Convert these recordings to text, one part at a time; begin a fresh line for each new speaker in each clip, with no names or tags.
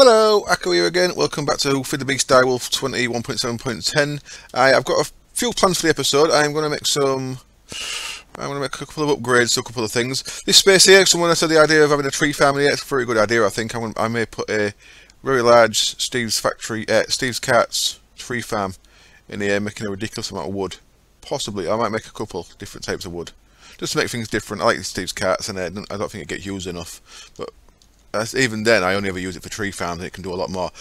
Hello, Akko here again. Welcome back to FTB DW20 1.7.10. I've got a few plans for the episode. I'm going to make a couple of upgrades to a couple of things. This space here, someone said the idea of having a tree farm in here. It's a very good idea, I think. I may put a very large Steve's Carts tree farm in here, making a ridiculous amount of wood. Possibly, I might make a couple different types of wood, just to make things different. I like the Steve's Carts, and I don't think it gets used enough. But even then, I only ever use it for tree farms, and it can do a lot more.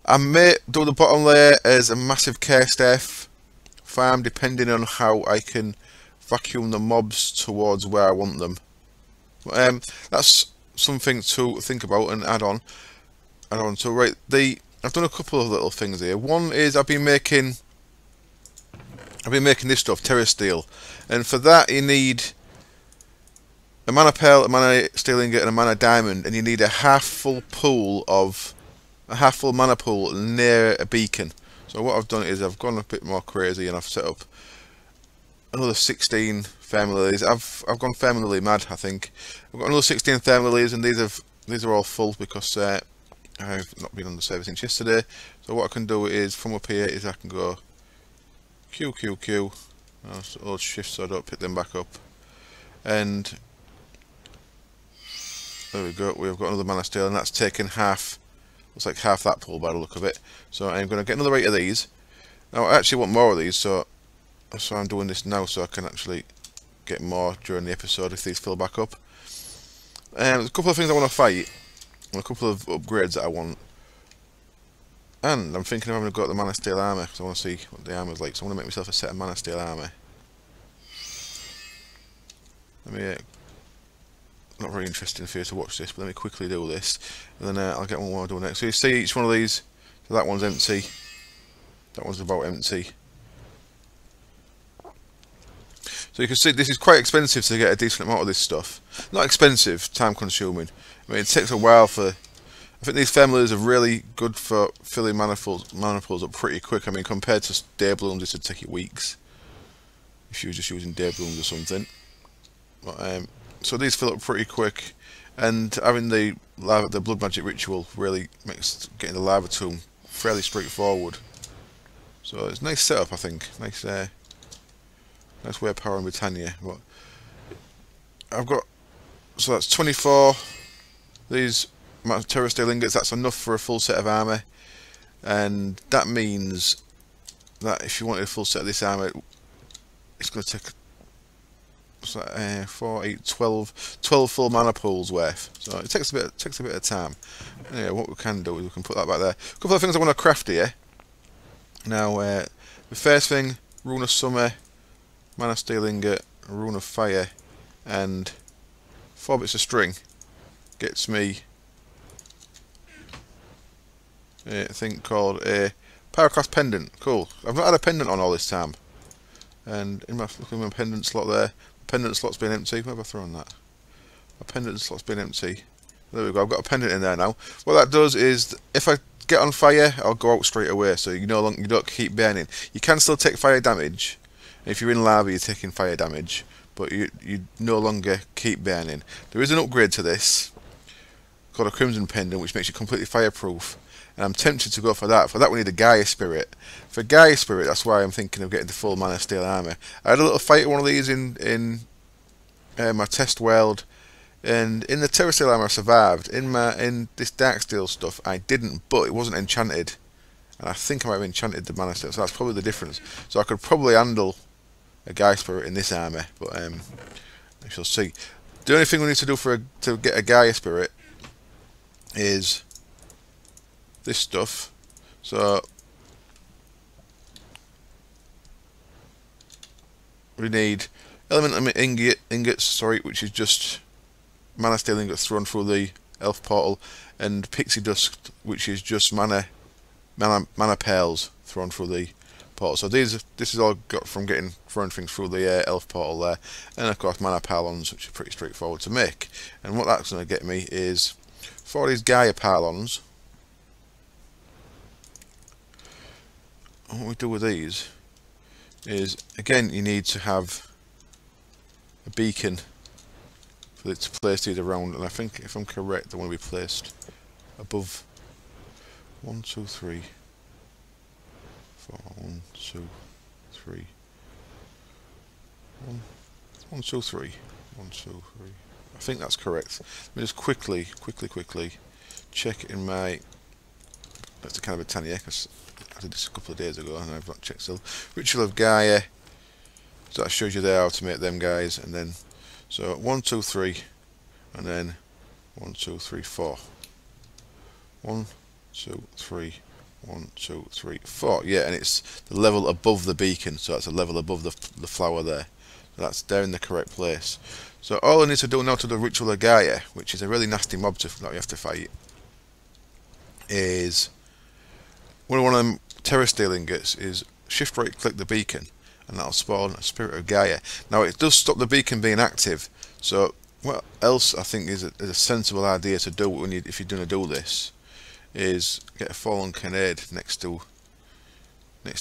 I may do the bottom layer as a massive care staff farm, depending on how I can vacuum the mobs towards where I want them. That's something to think about and add on. So right, I've done a couple of little things here. One is I've been making this stuff, terra steel, and for that you need a mana pearl, a mana steel ingot, and a mana diamond, and you need a half full mana pool near a beacon. So what I've done is I've gone a bit more crazy and I've set up another 16 thermal. I've gone thermally mad, I think. I've got another 16 thermal, and these are all full because I've not been on the server since yesterday. So what I can do is from up here is I can go Q. I'll shift so I don't pick them back up, and there we go. We've got another mana steel, and that's taken half. Looks like half that pool by the look of it. So I'm going to get another 8 of these. Now I actually want more of these, so I'm doing this now so I can actually get more during the episode if these fill back up. There's a couple of things I want to fight, and a couple of upgrades that I want. And I'm thinking of having to go to the mana steel armor because I want to see what the armor's like. So I want to make myself a set of mana steel armor. Not very interesting for you to watch this, but let me quickly do this, and then I'll get one more I'll do next. So you see each one of these. So that one's empty. That one's about empty. So you can see this is quite expensive to get a decent amount of this stuff. Not expensive, time consuming. I mean, it takes a while for. I think these thermals are really good for filling mana pools up pretty quick. I mean, compared to day blooms, this would take you weeks if you were just using day blooms or something. But, so these fill up pretty quick, and having the blood magic ritual really makes getting the lava tomb fairly straightforward. So it's a nice setup, I think. Nice way of powering Britannia. But I've got, so that's 24. These terra steel ingots. That's enough for a full set of armor, and that means that if you wanted a full set of this armor, it's going to take 4, 8, 12 full mana pools worth. So it takes a bit of time. Anyway, what we can do is we can put that back there. A couple of things I want to craft here. Now, the first thing, rune of summer, mana steel ingot, rune of fire, and 4 bits of string gets me a thing called a Pyroclast pendant. Cool. I've not had a pendant on all this time. And look at my pendant slot there. Pendant slot's been empty. Where have I thrown that? My pendant slot's been empty. There we go. I've got a pendant in there now. What that does is, if I get on fire, I'll go out straight away. So you don't keep burning. You can still take fire damage. If you're in lava, you're taking fire damage, but you no longer keep burning. There is an upgrade to this called a Crimson Pendant, which makes you completely fireproof. And I'm tempted to go for that. For that, we need a Gaia Spirit. For Gaia Spirit, that's why I'm thinking of getting the full mana steel armor. I had a little fight with one of these in my test world, and in the terra steel armor I survived. In this dark steel stuff, I didn't, but it wasn't enchanted, and I think I might have enchanted the mana steel. So that's probably the difference. So I could probably handle a Gaia Spirit in this armor, but we shall see. The only thing we need to do to get a Gaia Spirit is this stuff. So we need element ingots, which is just mana steel ingots thrown through the elf portal, and pixie dust, which is just mana pearls thrown through the portal. So this is all got from getting thrown things through the elf portal there, and of course mana pylons, which are pretty straightforward to make. And what that's going to get me is 4 of these Gaia pylons. And what we do with these is, again, you need to have a beacon for it to place these around, and I think, if I'm correct, they want to be placed above 1, 2, 3, 4. 1, 2, 3. 1, 2, 3. 1, 2, 3. I think that's correct. Let me just quickly check in my. That's a kind of a Britannia, because I did this a couple of days ago and I've not checked still. Ritual of Gaia. So that shows you there how to make them guys, and then so 1, 2, 3, and then 1, 2, 3, 4. 1, 2, 3. 1, 2, 3, 4. Yeah, and it's the level above the beacon, so that's a level above the flower there. So that's there in the correct place. So all I need to do now to the Ritual of Gaia, which is a really nasty mob that you have to fight, is one of them terror steel ingots is shift right click the beacon, and that'll spawn a Spirit of Gaia. Now it does stop the beacon being active, so what else I think is a sensible idea to do when if you're going to do this is get a fallen grenade next to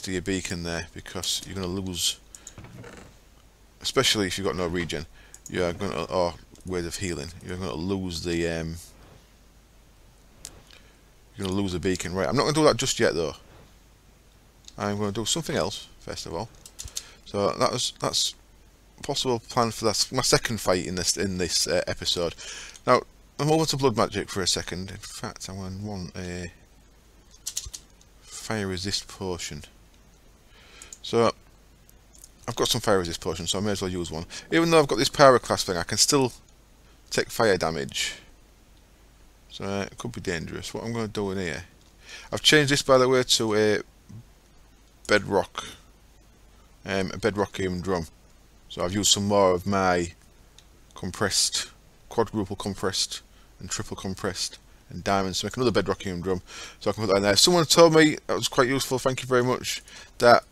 your beacon there, because you're going to lose, especially if you've got no regen, you are going to, or ways of healing, you're going to lose the you're going to lose the beacon. Right, I'm not going to do that just yet though. I'm going to do something else first of all. So that's a possible plan for that. My second fight in this episode. Now I'm over to blood magic for a second. In fact, I'm going to want a fire resist potion. So I've got some fire resist potions, so I may as well use one. Even though I've got this power class thing, I can still take fire damage. So it could be dangerous. What I'm going to do in here, I've changed this by the way to a bedrockium drum. So I've used some more of my compressed, quadruple compressed and triple compressed and diamonds to make another bedrockium drum, so I can put that in there. Someone told me that was quite useful, thank you very much, that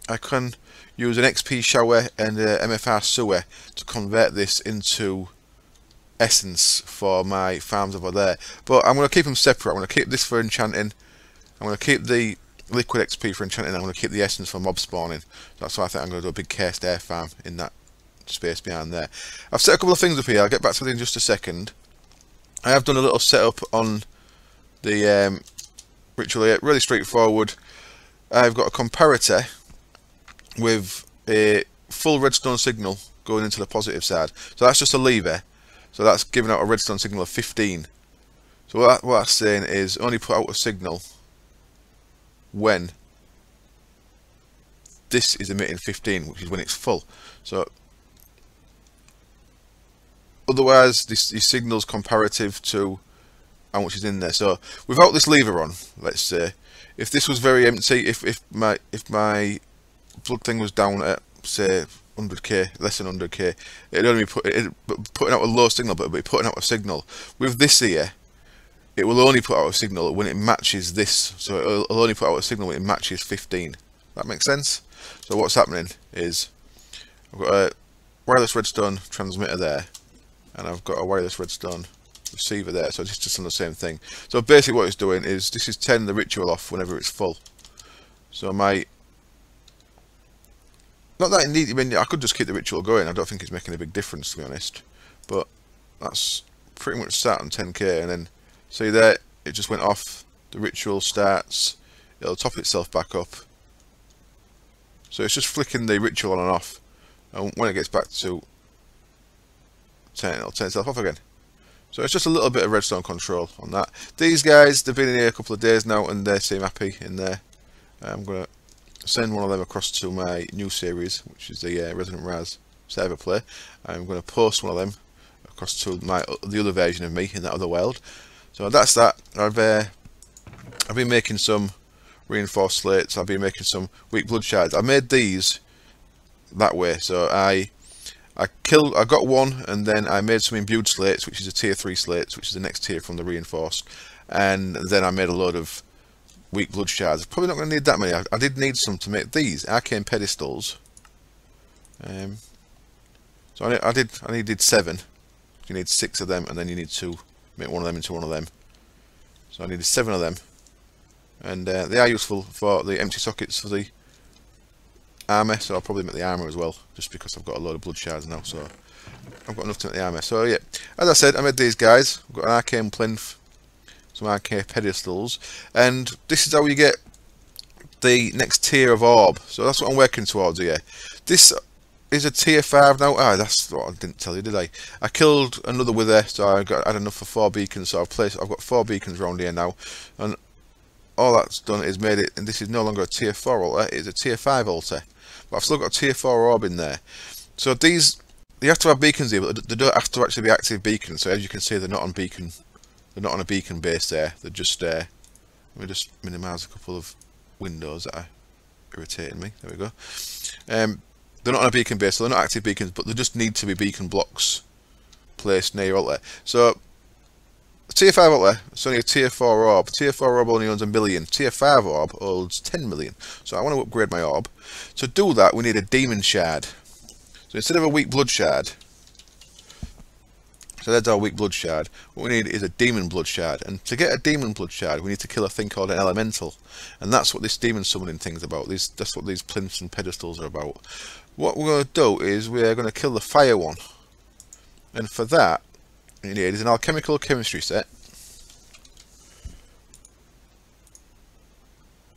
I can use an XP shower and a MFR sewer to convert this into essence for my farms over there. But I'm going to keep them separate. I'm going to keep this for enchanting, I'm going to keep the liquid XP for enchanting, I'm going to keep the essence for mob spawning. That's why I think I'm going to do a big cursed air farm in that space behind there. I've set a couple of things up here, I'll get back to it in just a second. I have done a little setup on the ritual here, really straightforward. I've got a comparator with a full redstone signal going into the positive side. So that's just a lever, so that's giving out a redstone signal of 15. So what that's saying is only put out a signal when this is emitting 15, which is when it's full. So otherwise this signal's comparative to how much is in there. So without this lever on, let's say, if this was very empty, if my blood thing was down at say 100k, less than 100k, it'd only be putting out a low signal, but it'd be putting out a signal. With this here, it will only put out a signal when it matches this, so it'll only put out a signal when it matches 15. That makes sense? So what's happening is I've got a wireless redstone transmitter there, and I've got a wireless redstone receiver there, so it's just on the same thing. So basically what it's doing is this is turning the ritual off whenever it's full. So not that it needs, I mean, I could just keep the ritual going, I don't think it's making a big difference to be honest, but that's pretty much sat on 10k, and then see there, it just went off, the ritual starts, it'll top itself back up. So it's just flicking the ritual on and off, and when it gets back to 10, it'll turn itself off again. So it's just a little bit of redstone control on that. These guys, they've been in here a couple of days now and they seem happy in there. I'm going to send one of them across to my new series, which is the Resident Raz server play. I'm going to post one of them across to the other version of me in that other world. So that's that. I've been making some reinforced slates. I've been making some weak blood shards. I made these that way. So I got one, and then I made some imbued slates, which is a tier 3 slates, which is the next tier from the reinforced. And then I made a load of weak blood shards. Probably not going to need that many. I did need some to make these arcane pedestals. So I needed 7. You need 6 of them, and then you need to make one of them into one of them. So I needed 7 of them, and they are useful for the empty sockets for the armour, so I'll probably make the armour as well, just because I've got a load of blood shards now, so I've got enough to make the armour. So yeah, as I said, I made these guys. I've got an arcane plinth, some arcade pedestals, and this is how you get the next tier of orb. So that's what I'm working towards here. This is a tier 5 now. Ah, that's what I didn't tell you, did I? I killed another wither, so I had enough for 4 beacons. So I've got 4 beacons around here now, and all that's done is made it. And this is no longer a tier 4 altar; it's a tier 5 altar. But I've still got a tier 4 orb in there. So these, you have to have beacons here, but they don't have to actually be active beacons. So as you can see, they're not on beacon. They're not on a beacon base there. They're just let me just minimise a couple of windows that are irritating me. There we go. They're not on a beacon base, so they're not active beacons, but they just need to be beacon blocks placed near your altar. So tier 5 altar, it's only a tier 4 orb. Tier 4 orb only owns 1 million. Tier 5 orb holds 10 million. So I want to upgrade my orb. To do that, we need a demon shard. So instead of a weak blood shard, so that's our weak blood shard, what we need is a demon blood shard. And to get a demon blood shard, we need to kill a thing called an elemental. And that's what this demon summoning thing's about. That's what these plinths and pedestals are about. What we're going to do is we're going to kill the fire one. And for that, what you need is an alchemical chemistry set,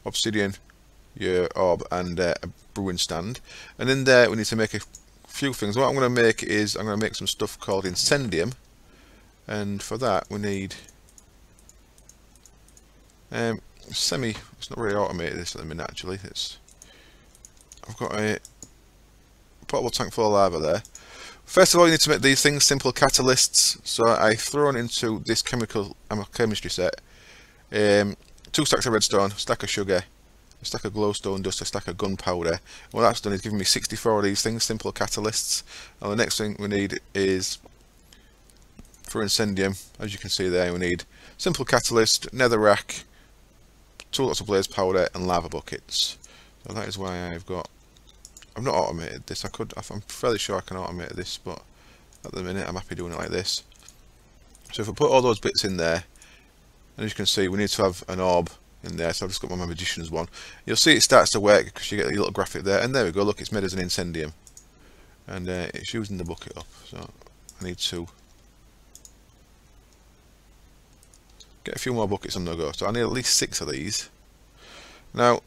obsidian, your orb, and a brewing stand. And in there we need to make a few things. What I'm going to make is I'm going to make some stuff called incendium, and for that we need it's not really automated this at the minute actually. I've got a portable tank full of lava there. First of all, you need to make these things simple catalysts. So I've thrown into this chemistry set 2 stacks of redstone, a stack of sugar, a stack of glowstone dust, a stack of gunpowder. What that's done is giving me 64 of these things, simple catalysts. And the next thing we need is, for incendium, as you can see there, we need simple catalyst, netherrack, 2 lots of blaze powder, and lava buckets. So that is why I've not automated this. I'm fairly sure I can automate this, but at the minute I'm happy doing it like this. So if I put all those bits in there, and as you can see, we need to have an orb in there. So I've just got my magician's one. You'll see it starts to work because you get a little graphic there, and there we go. Look, it's made as an incendium, and it's using the bucket up. So I need to get a few more buckets on the go. So I need at least 6 of these. Now,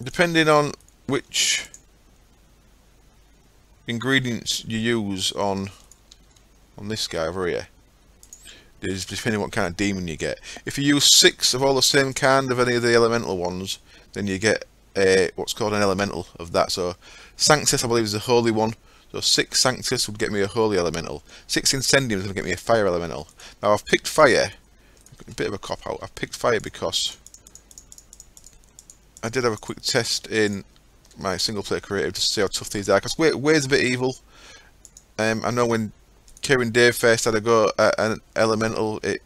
depending on which ingredients you use on this guy over here, is depending what kind of demon you get. If you use 6 of all the same kind of any of the elemental ones, then you get what's called an elemental of that. So Sanctus, I believe, is a holy one. So 6 Sanctus would get me a holy elemental. 6 Incendium is going to get me a fire elemental. Now I've picked fire, a bit of a cop out. I've picked fire because I did have a quick test in my single player creative to see how tough these are, because Wade's a bit evil. I know when Kieran Dave first had a go at an elemental, it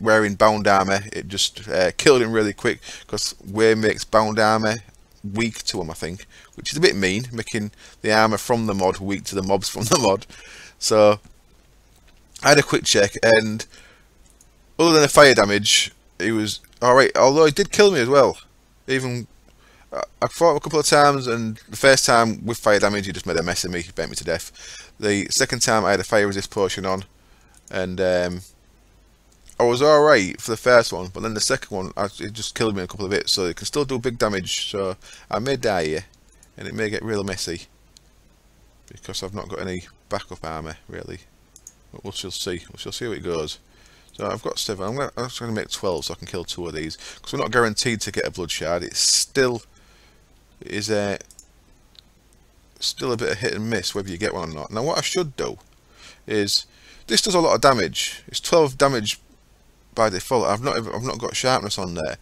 wearing bound armor, it just killed him really quick, because Wade makes bound armor weak to him, I think, which is a bit mean, making the armor from the mod weak to the mobs from the mod. So I had a quick check, and other than the fire damage, he was alright, although he did kill me as well. Even I fought him a couple of times, and the first time with fire damage he just made a mess of me, he bent me to death. The second time I had a fire resist potion on, and I was alright for the first one, but then the second one it just killed me in a couple of hits, so it can still do big damage. So I may die here, and it may get real messy, because I've not got any backup armour really, but we shall see. We shall see how it goes. So I've got 7. I'm going to make 12 so I can kill 2 of these, because we're not guaranteed to get a blood shard. It's still a bit of hit and miss whether you get one or not. Now what I should do is, this does a lot of damage. It's 12 damage by default. I've not got sharpness on there.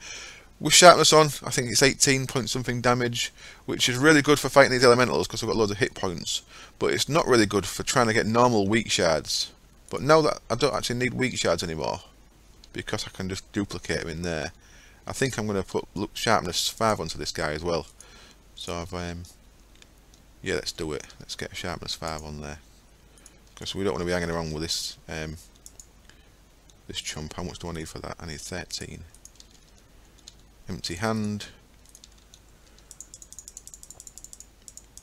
With sharpness on, I think it's 18 point something damage, which is really good for fighting these elementals because I've got loads of hit points. But it's not really good for trying to get normal weak shards. But now that I don't actually need weak shards anymore, because I can just duplicate them in there, I think I'm going to put sharpness 5 onto this guy as well. So yeah, let's do it. Let's get a sharpness 5 on there, because we don't want to be hanging around with this this chump. How much do I need for that? I need 13. Empty hand.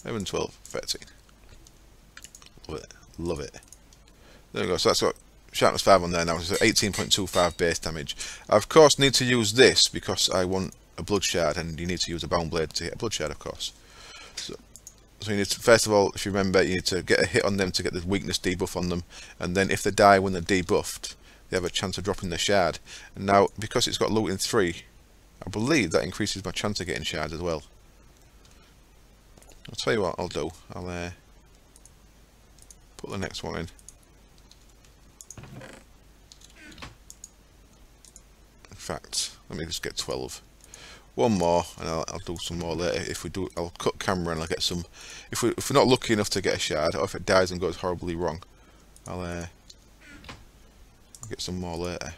11, 12, 13. Love it. Love it. There we go. So that's got sharpness 5 on there now, so 18.25 base damage. I of course need to use this because I want a blood shard, and you need to use a bound blade to hit a blood shard, of course. So you need to, first of all, if you remember, you need to get a hit on them to get the weakness debuff on them, and then if they die when they're debuffed, they have a chance of dropping the shard. And now, because it's got looting 3, I believe that increases my chance of getting shards as well. I'll tell you what I'll do. I'll put the next one in. In fact, let me just get 12. One more, and I'll do some more later. If we do, I'll cut camera and I'll get some. If we're not lucky enough to get a shard, or if it dies and goes horribly wrong, I'll get some more later.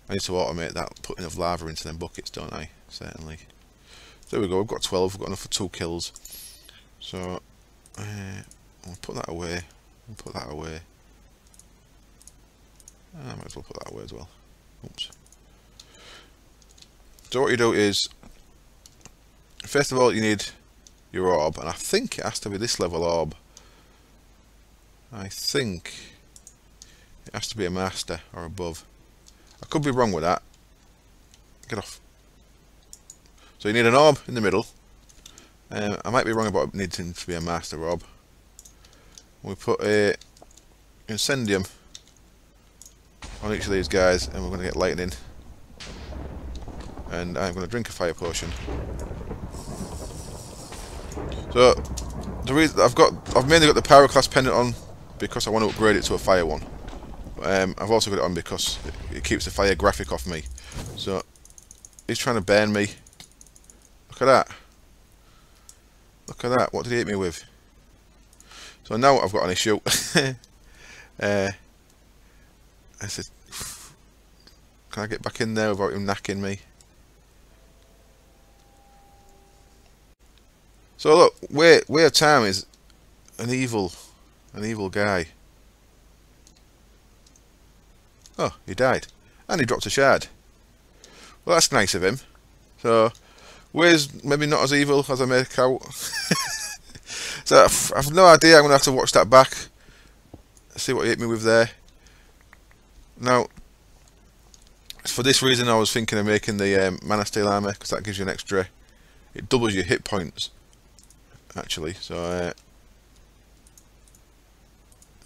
I need to automate that, putting of lava into them buckets, don't I? Certainly. So there we go. We've got 12. We've got enough for 2 kills. So I'll put that away. I'll put that away. I might as well put that away as well. Oops. So what you do is, first of all, you need your orb, and I think it has to be this level orb. I think it has to be a master or above. I could be wrong with that. Get off. So you need an orb in the middle. I might be wrong about needing to be a master orb. We put a incendium on each of these guys, and we're going to get lightning. And I'm going to drink a fire potion. So the reason I've mainly got the power class pendant on because I want to upgrade it to a fire one. I've also got it on because it keeps the fire graphic off me. So he's trying to burn me. Look at that. Look at that. What did he hit me with? So now I've got an issue. I said, can I get back in there without him knacking me? So look, Where Tam is an evil guy. Oh, he died, and he dropped a shard. Well, that's nice of him. So, Where's maybe not as evil as I make out. So I've no idea. I'm gonna have to watch that back. See what he hit me with there. Now, for this reason, I was thinking of making the Mana Steel armor because that gives you an extra. It doubles your hit points. Actually, so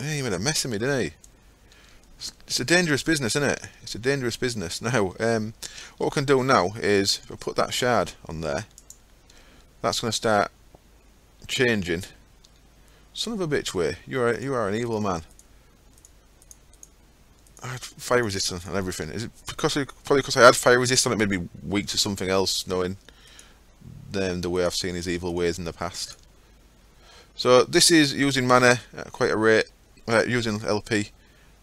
he made a mess of me, didn't he? It's a dangerous business, isn't it? It's a dangerous business. Now, what we can do now is if I put that shard on there, that's going to start changing. Son of a bitch, way you are an evil man. I had fire resistance and everything. Is it probably because I had fire resistance? It made me weak to something else, knowing the way I've seen his evil ways in the past. So this is using mana at quite a rate, using LP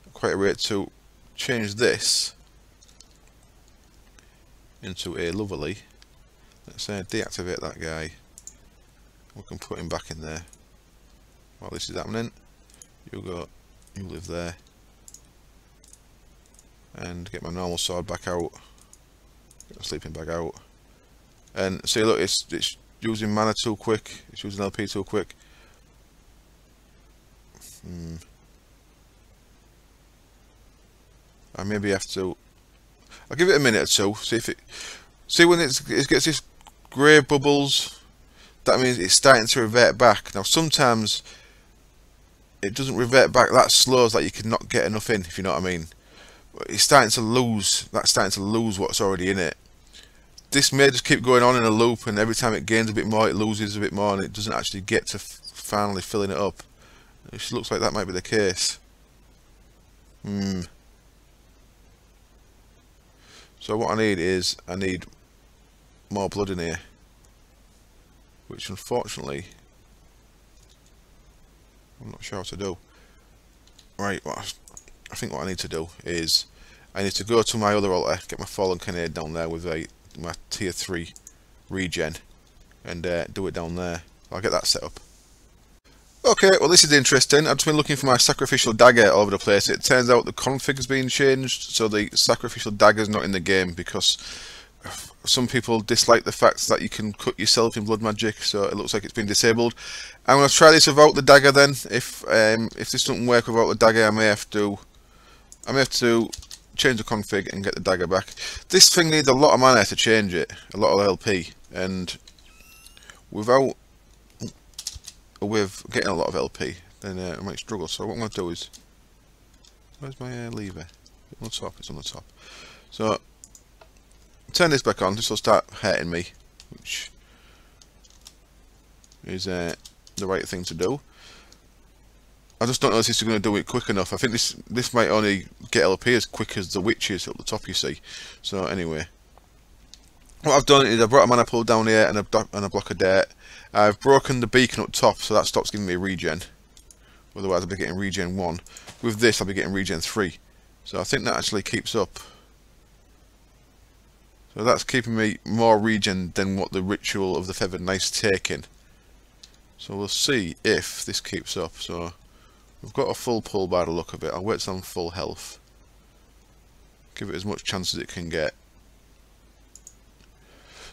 at quite a rate to change this into a lovely. Let's deactivate that guy. We can put him back in there. While this is happening, you live there, and get my normal sword back out. Get my sleeping bag out. And see, look, it's using mana too quick. It's using LP too quick. I maybe have to. I'll give it a minute or two. See when it gets this grey bubbles. That means it's starting to revert back. Now sometimes it doesn't revert back that slow, as like you could not get enough in, if you know what I mean. But it's starting to lose. That's starting to lose what's already in it. This may just keep going on in a loop, and every time it gains a bit more, it loses a bit more, and it doesn't actually get to finally filling it up. It looks like that might be the case. So what I need is, I need more blood in here. Which unfortunately, I'm not sure how to do. Right, I think what I need to do is, I need to go to my other altar, get my Fallen Canade down there with my tier 3 regen, and do it down there. I'll get that set up. Okay, well this is interesting. I've just been looking for my sacrificial dagger all over the place. It turns out the config has been changed, so the sacrificial dagger is not in the game because some people dislike the fact that you can cut yourself in blood magic, so it looks like it's been disabled. I'm going to try this without the dagger then. If this doesn't work without the dagger, I may have to I may have to change the config and get the dagger back. This thing needs a lot of mana to change it, a lot of LP, and with getting a lot of LP, then I might struggle. So what I'm going to do is, where's my lever? On the top, it's on the top. So turn this back on, this will start hurting me, which is the right thing to do. I just don't know if this is going to do it quick enough. I think this might only get LP as quick as the witches up the top, you see. So anyway, what I've done is I brought a mana pool down here and a block of dirt. I've broken the beacon up top, so that stops giving me regen. Otherwise I'll be getting regen 1. With this I'll be getting regen 3. So I think that actually keeps up. So that's keeping me more regen than what the Ritual of the Feathered Knight's taking. So we'll see if this keeps up. So we've got a full pull by the look of it. I'll wait till I'm full health. Give it as much chance as it can get.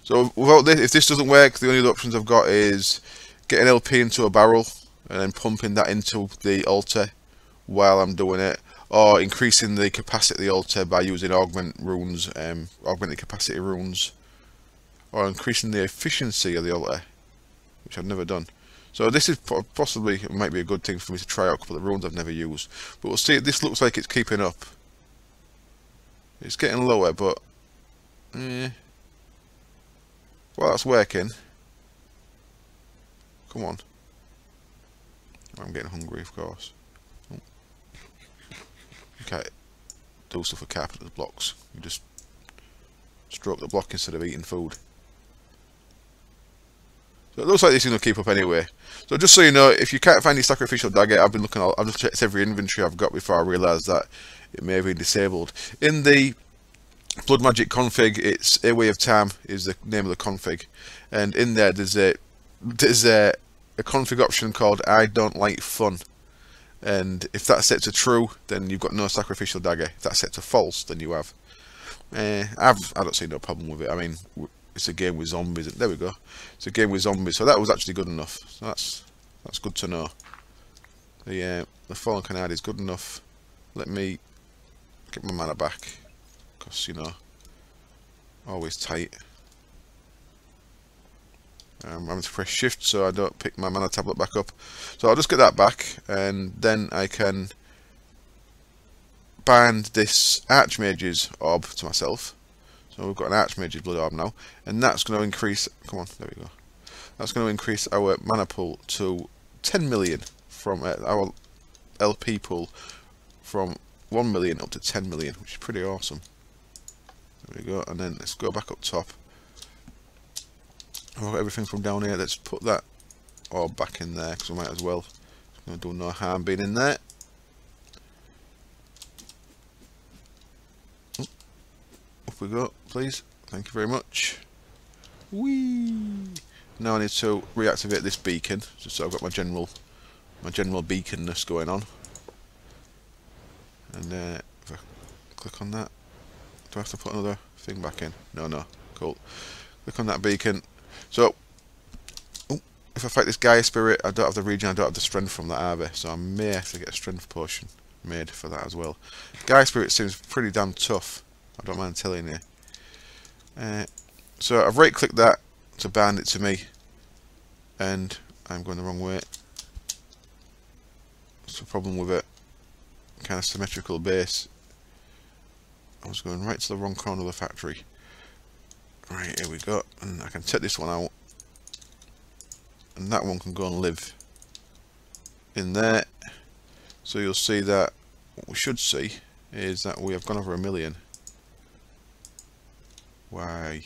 So without this, if this doesn't work, the only other options I've got is getting LP into a barrel and then pumping that into the altar while I'm doing it, or increasing the capacity of the altar by using augmented capacity runes, or increasing the efficiency of the altar, which I've never done. So this is possibly, it might be a good thing for me to try out a couple of runes I've never used. But we'll see. This looks like it's keeping up. It's getting lower, but well, that's working. Come on. I'm getting hungry, of course. Oh. Okay. Do stuff with carpenters blocks. You just stroke the block instead of eating food. So it looks like this is going to keep up anyway. So just so you know, if you can't find your sacrificial dagger, I've just checked every inventory I've got before I realised that it may have been disabled. In the Blood Magic config, it's A Way of Time is the name of the config, and in there there's a config option called I don't like fun, and if that's set to true, then you've got no sacrificial dagger. If that's set to false, then you have. I don't see no problem with it. I mean, it's a game with zombies. There we go. It's a game with zombies, so that was actually good enough. So that's good to know. The Fallen Canard is good enough. Let me get my mana back, because you know, always tight. I'm having to press shift so I don't pick my mana tablet back up. So I'll just get that back, and then I can bind this Archmage's orb to myself. So we've got an Archmage's blood orb now, and that's going to increase. Come on, there we go. That's going to increase our mana pool to 10 million from our LP pool from 1 million up to 10 million, which is pretty awesome. There we go, and then let's go back up top. I've got everything from down here. Let's put that orb back in there because we might as well. It's going to do no harm being in there. Up we go, please. Thank you very much. Whee! Now I need to reactivate this beacon, just so I've got my general beaconness going on. And if I click on that, do I have to put another thing back in? No. Cool. Click on that beacon. So, if I fight this Gaia spirit, I don't have the regen, I don't have the strength from that either, so I may have to get a strength potion made for that as well. Gaia spirit seems pretty damn tough, I don't mind telling you. So I've right clicked that to bind it to me, and I'm going the wrong way. That's the problem with it. Kind of symmetrical base. I was going right to the wrong corner of the factory. Right, here we go, and I can take this one out, and that one can go and live in there. So you'll see that what we should see is that we have gone over 1 million. Why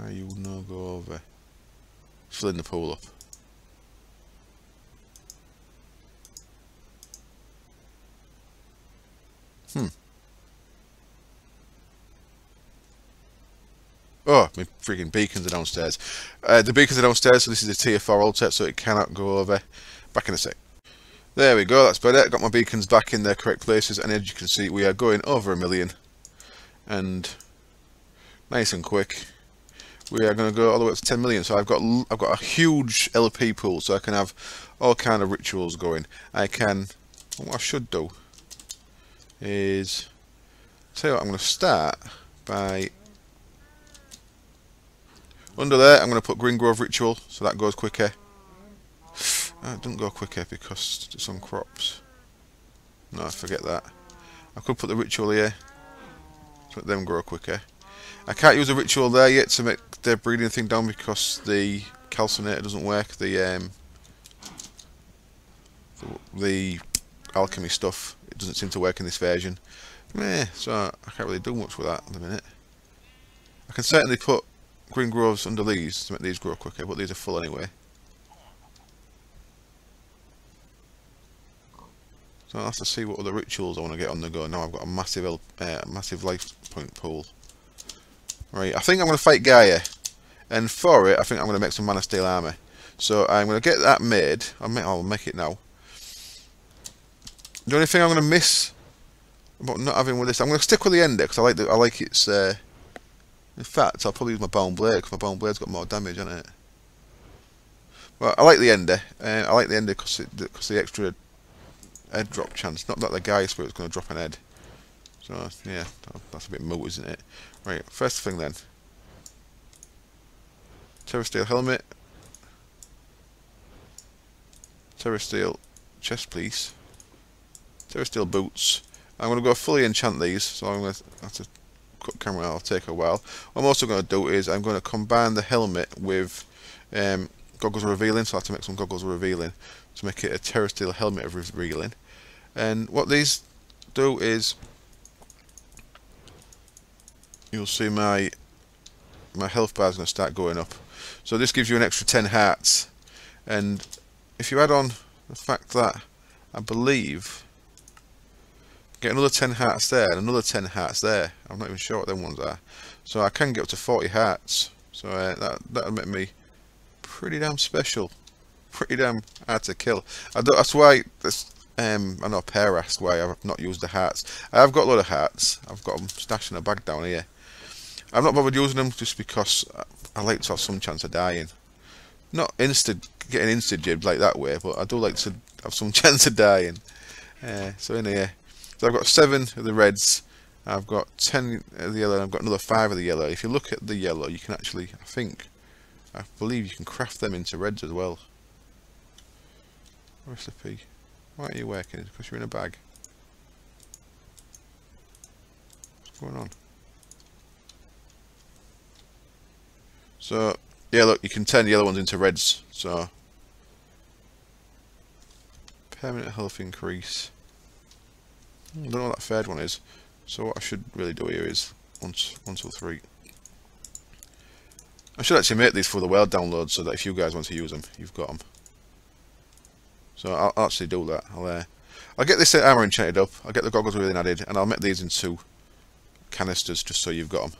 you no go over? Filling the pool up. Oh, my freaking beacons are downstairs. The beacons are downstairs, so this is a tier 4 altar, so it cannot go over. Back in a sec. There we go, that's better. Got my beacons back in their correct places, and as you can see, we are going over 1 million. And nice and quick. We are going to go all the way up to 10 million. So I've got a huge LP pool, so I can have all kind of rituals going. What I should do is, tell you what, I'm going to start by, under there I'm going to put Green Grove Ritual, so that goes quicker. It doesn't go quicker because it's on crops. No, forget that. I could put the ritual here to make them grow quicker. I can't use a ritual there yet to make their breeding thing down because the calcinator doesn't work. The alchemy stuff, it doesn't seem to work in this version. So I can't really do much with that at the minute. I can certainly put green groves under these to make these grow quicker, but these are full anyway. So I'll have to see what other rituals I want to get on the go. Now I've got a massive life point pool. Right, I think I'm going to fight Gaia, and for it I think I'm going to make some mana steel armor. So I'm going to get that made. I'll make it now. The only thing I'm going to miss about not having with this, I'm going to stick with the ender because I like its. In fact, I'll probably use my bone blade because my bone blade's got more damage on it. Well, I like the ender. I like the ender because the extra head drop chance. Not that the Gaia spirit's going to drop an head. So yeah, that's a bit moot, isn't it? Right, first thing then. Terrasteel helmet. Terrasteel chest piece. Terrasteel boots. I'm going to go fully enchant these, so I'm going to have to cut camera out, it'll take a while. What I'm also going to do is I'm going to combine the helmet with goggles of revealing, so I have to make some goggles of revealing to make it a Terrasteel helmet of revealing. And what these do is, you'll see my health bar is going to start going up. So this gives you an extra 10 hearts, and if you add on the fact that I believe get another 10 hearts there and another 10 hearts there, I'm not even sure what them ones are, so I can get up to 40 hearts. So that'll make me pretty damn special, pretty damn hard to kill. That's why this, I know Per asked why I've not used the hearts. I've got a lot of hearts. I've got them stashed in a bag down here. I've not bothered using them just because I like to have some chance of dying. Not getting insta-jibbed like that way, but I do like to have some chance of dying. So in here, so I've got 7 of the reds, I've got 10 of the yellow, and I've got another 5 of the yellow. If you look at the yellow, you can actually, I believe you can craft them into reds as well. Recipe. Why are you working? It's because you're in a bag. What's going on? So yeah, look, you can turn the yellow ones into reds. So permanent health increase. I don't know what that third one is. So what I should really do here is 1, 2, 3. I should actually make these for the world download so that if you guys want to use them, you've got them. So I'll actually do that. I'll get this armor enchanted up. I'll get the goggles really added, and I'll make these into canisters just so you've got them.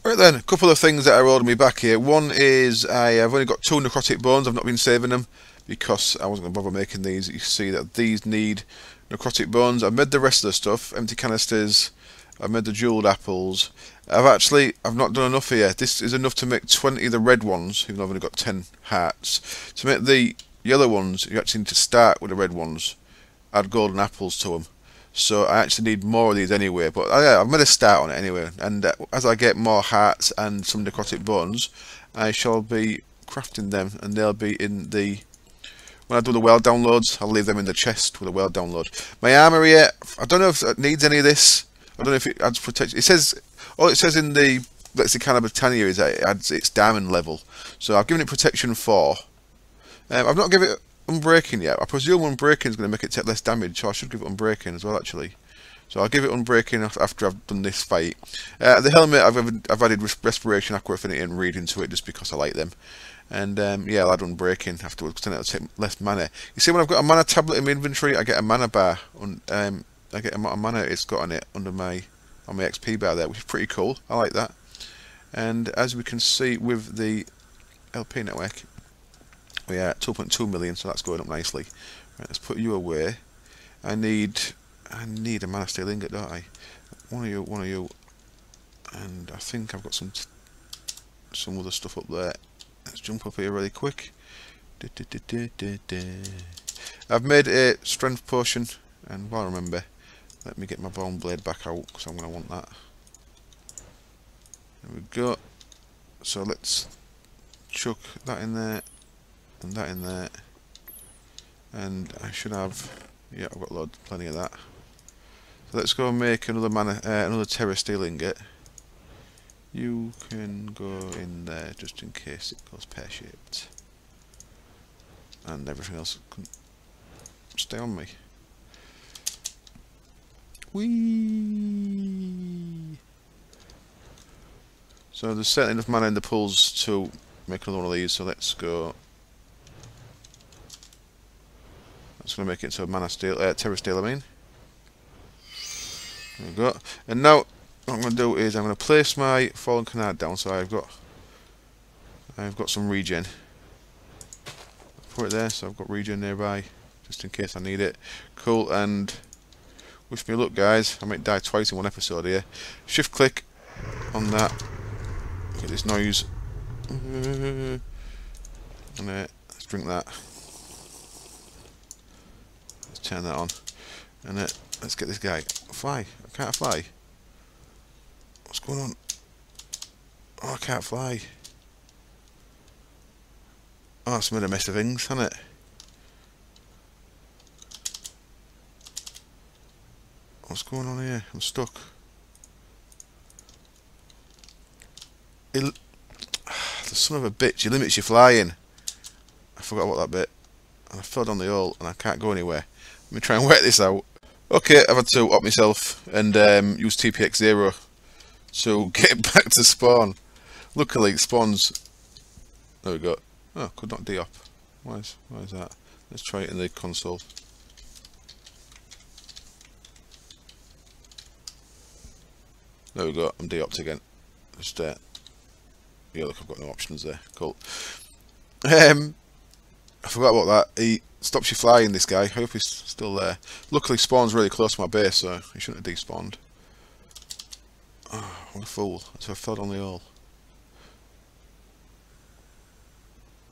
Right then, a couple of things that are holding me back here. One is I've only got 2 necrotic bones. I've not been saving them because I wasn't going to bother making these. You see that these need necrotic bones. I've made the rest of the stuff, empty canisters. I've made the jeweled apples. I've not done enough here. This is enough to make 20 of the red ones, even though I've only got 10 hearts. To make the yellow ones, you actually need to start with the red ones, add golden apples to them. So I actually need more of these anyway, but I've made a start on it anyway, and as I get more hearts and some necrotic bones, I shall be crafting them, and they'll be in the, when I do the world downloads, I'll leave them in the chest with a world download. My armour here, I don't know if it needs any of this. I don't know if it adds protection. It says, all it says in the Lexicon of Britannia is that it adds its diamond level. So I've given it protection 4. I've not given it unbreaking yet. I presume unbreaking is going to make it take less damage, so I should give it unbreaking as well actually. So I'll give it unbreaking after I've done this fight. The helmet, I've added respiration, aqua affinity and read into it just because I like them. And yeah, I'll add unbreaking afterwards because then it'll take less mana. You see, when I've got a mana tablet in my inventory, I get a mana bar. I get a amount of mana it's got on it on my XP bar there, which is pretty cool. I like that. And as we can see with the LP network, we are at 2.2 million, so that's going up nicely. Right, let's put you away. I need a mana steel ingot, don't I? One of you, and I think I've got some other stuff up there. Let's jump up here really quick. I've made a strength potion, and while I remember, Let me get my bone blade back out, because I'm going to want that. There we go. So let's chuck that in there, and that in there. And I should have, yeah, I've got plenty of that. So let's go and make another terra steel ingot. You can go in there just in case it goes pear-shaped. And everything else can stay on me. Whee! So there's certainly enough mana in the pools to make another one of these, so let's go. That's going to make it into a mana steel, terra steel, I mean. There we go. And now what I'm going to do is I'm going to place my fallen canard down, so I've got some regen. Put it there, so I've got regen nearby, just in case I need it. Cool, and wish me luck, guys. I might die twice in one episode here. Shift click on that. Get this noise. And let's drink that. Let's turn that on. And let's get this guy. Fly. I can't fly. What's going on? Oh, I can't fly. Oh, it's made a mess of things, hasn't it? What's going on here? I'm stuck. The son of a bitch, he limits your flying. I forgot about that bit. And I fell down the hole and I can't go anywhere. Let me try and work this out. Okay, I've had to up myself and use TPX0 to get back to spawn. Luckily it spawns. There we go. Oh, could not de-op. Why is that? Let's try it in the console. There we go, I'm de-opped again. Just yeah, look, I've got no options there. Cool. I forgot about that. He stops you flying, this guy. I hope he's still there. Luckily spawns really close to my base, so he shouldn't have despawned. Oh, what a fool. So I fell down the hole.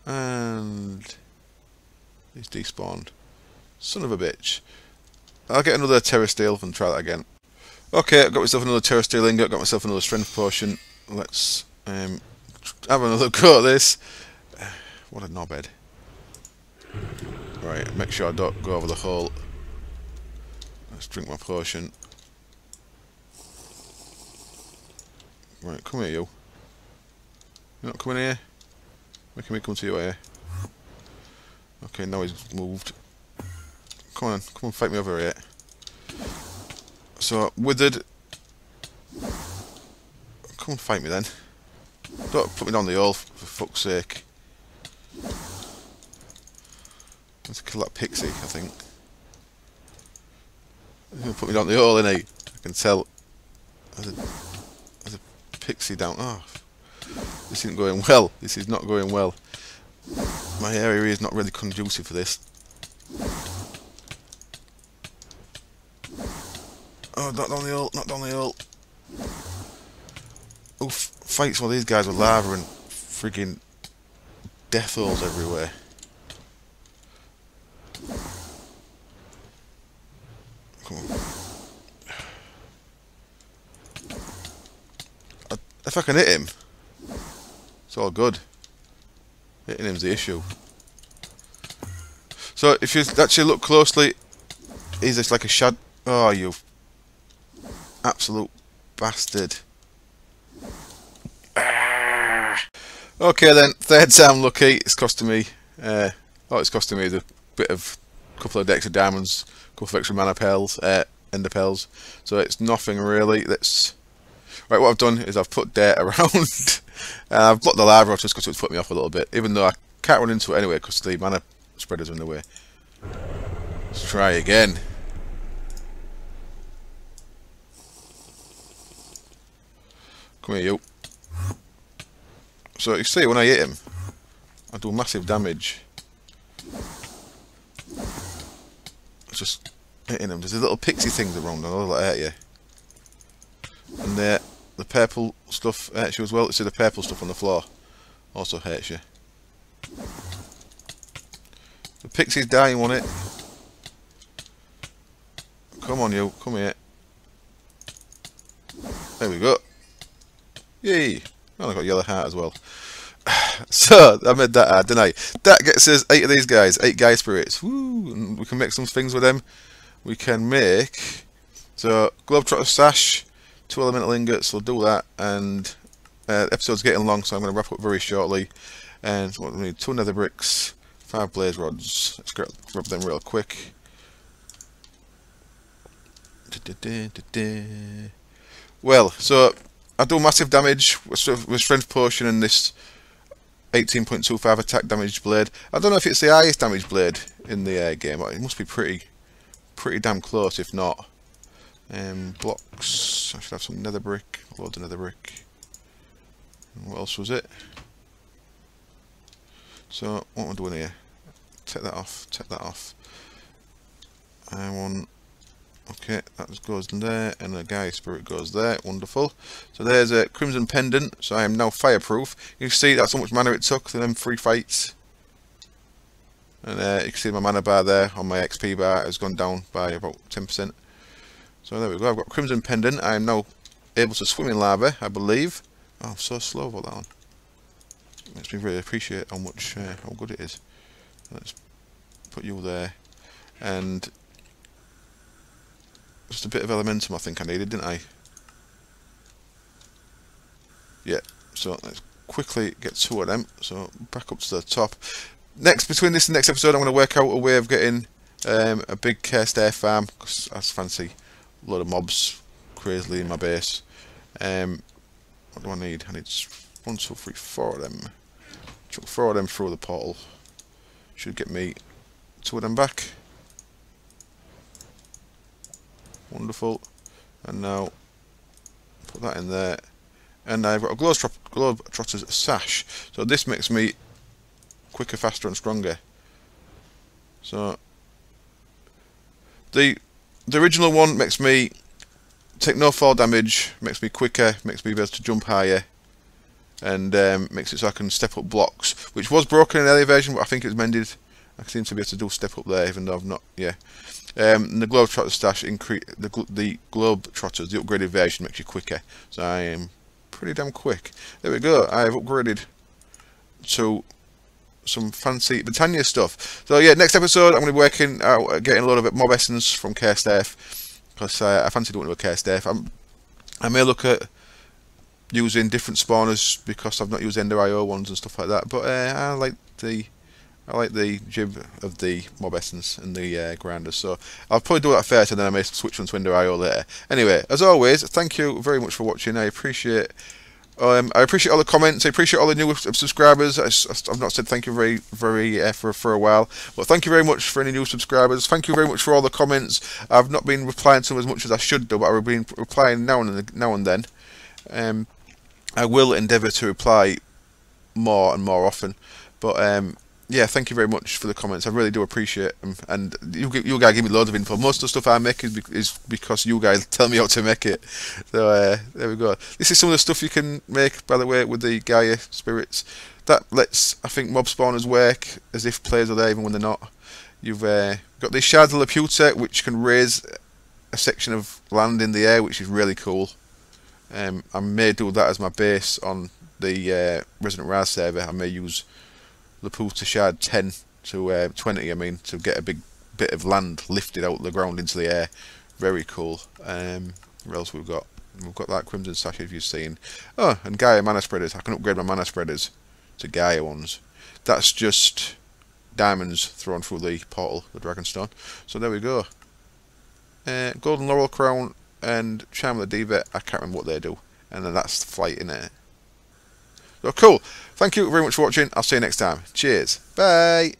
And he's despawned. Son of a bitch. I'll get another terra steel and try that again. Okay, I've got myself another terra steel ingot, got myself another strength potion. Let's have another go at this. What a knobhead. Right, make sure I don't go over the hole. Let's drink my potion. Right, come here, you. You're not coming here? Making me come to you here. Okay, now he's moved. Come on, fight me over here. So, withered. Come and fight me then. Don't put me down the hole, for fuck's sake. Let's kill that pixie, I think. He's gonna put me down the hole, innit? I can tell. There's a pixie down. Oh, this isn't going well. This is not going well. My area is not really conducive for this. Oh, not down the hole, not down the hole. Oh, fights one of these guys with lava and friggin' death holes everywhere. Come on. If I can hit him, it's all good. Hitting him's the issue. So if you actually look closely, he's just like a shadow. Oh, you absolute bastard. Okay then, third time lucky. It's costing me. It's costing me the bit of couple of decks of diamonds, couple of extra mana pearls, ender pearls. So it's nothing really. That's right. What I've done is I've put dirt around. I've blocked the lava off just because it's put me off a little bit. Even though I can't run into it anyway because the mana spreaders are in the way. Let's try again. Come here, you. So you see, when I hit him, I do massive damage. It's just hitting him. There's a little pixie things around, and that'll hurt you. And the purple stuff hurts you as well. See the purple stuff on the floor also hurts you. The pixie's dying, won't it? Come on, you. Come here. There we go. Yay! Oh, I got a yellow heart as well. So, I made that hard, didn't I? That gets us 8 of these guys, 8 Gaia spirits. Woo! And we can make some things with them. We can make... So, Globetrotter Sash, 2 elemental ingots, we'll do that. And the episode's getting long, so I'm going to wrap up very shortly. And what do we need? 2 nether bricks, 5 blaze rods. Let's grab them real quick. Well, so I do massive damage with strength potion and this 18.25 attack damage blade. I don't know if it's the highest damage blade in the game, but it must be pretty damn close if not. Blocks, I should have some nether brick, loads of nether brick. What else was it? So what am I doing here? Take that off. I want... Okay, that goes in there, and the Gaia spirit goes there. Wonderful. So there's a Crimson Pendant, so I am now fireproof. You can see that's how much mana it took for them 3 fights. And you can see my mana bar there on my XP bar has gone down by about 10%. So there we go, I've got Crimson Pendant. I am now able to swim in lava, I believe. Oh, I'm so slow about that one. Makes me really appreciate how much, how good it is. Let's put you there. And... just a bit of elementum I think I needed, didn't I? Yeah, so let's quickly get 2 of them. So back up to the top. Next, between this and next episode, I'm going to work out a way of getting a big cursed air farm, because I fancy a load of mobs crazily in my base. What do I need? I need 1, 2, 3, 4 of them. Chuck 4 of them through the portal. Should get me 2 of them back. Wonderful. And now put that in there. And I've got a Globetrotter's Sash. So this makes me quicker, faster and stronger. So the original one makes me take no fall damage, makes me quicker, makes me able to jump higher, and makes it so I can step up blocks, which was broken in the early version, but I think it's mended. I seem to be able to do step up there, even though I've not. Yeah. And the Globetrotter Stash increase the Globetrotters, the upgraded version makes you quicker. So I am pretty damn quick. There we go. I have upgraded to some fancy Britannia stuff. So yeah, next episode I'm going to be working out getting a lot of mob essence from Cursed Earth, because I fancy doing it with Cursed Earth. I may look at using different spawners because I've not used Ender IO ones and stuff like that. But I like the jib of the mob essence and the grinders, so I'll probably do that first and then I may switch on to Ender IO later. Anyway, as always, thank you very much for watching. I appreciate all the comments. I appreciate all the new subscribers. I've not said thank you very for a while, but thank you very much for any new subscribers. Thank you very much for all the comments. I've not been replying to them as much as I should do, but I've been replying now and then. I will endeavour to reply more and more often, but yeah, thank you very much for the comments. I really do appreciate them, and you guys give me loads of info. Most of the stuff I make is because you guys tell me how to make it. So there we go. This is some of the stuff you can make, by the way, with the Gaia spirits. That lets, I think, mob spawners work as if players are there even when they're not. You've got these shards of Laputa, which can raise a section of land in the air, which is really cool. I may do that as my base on the Resident Raz server. I may use Laputa Shard 10 to 20, I mean, to get a big bit of land lifted out of the ground into the air. Very cool. What else we've got? We've got that Crimson Sash, if you've seen. Oh, and Gaia mana spreaders. I can upgrade my mana spreaders to Gaia ones. That's just diamonds thrown through the portal, the Dragonstone. So there we go. Golden Laurel Crown and Charm of the Diva. I can't remember what they do. And then that's Flight in it. So cool. Thank you very much for watching. I'll see you next time. Cheers. Bye.